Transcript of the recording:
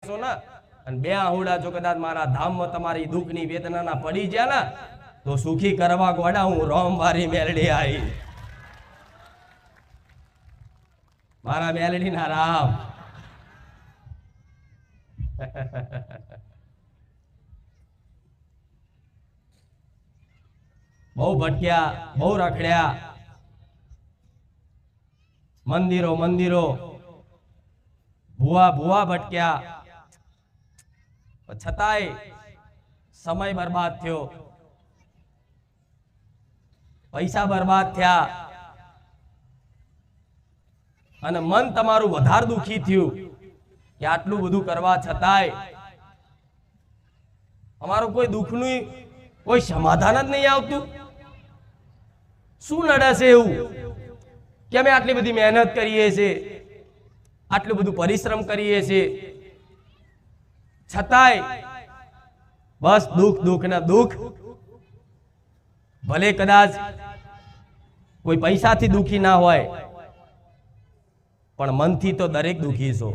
છો ને અને બે આહુડા જો કદાચ મારા ધામમાં તમારી દુઃખની વેદનાના પડી ગયા ને તો સુખી કરવા ગોડા હું રોમવારી મેલડી આવી મારા મેલડીના રામ બહુ ભટક્યા બહુ રખડ્યા મંદિરો મંદિરો ભુવા ભુવા ભટક્યા છતાંય સમય બરબાદ થયો પૈસા બરબાદ થયા અને મન તમારું વધારે દુખી થયું કે આટલું બધું કરવા છતાંય અમારું કોઈ દુઃખનું કોઈ સમાધાન જ નહીં આવતું શું નડે છે એવું કે અમે આટલી બધી મહેનત કરીએ છીએ આટલું બધું પરિશ્રમ કરીએ છીએ છતાંય બસ દુઃખ દુઃખ ને દુઃખ ભલે કદાચ કોઈ પૈસાથી દુઃખી ના હોય પણ મનથી તો દરેક દુઃખી છો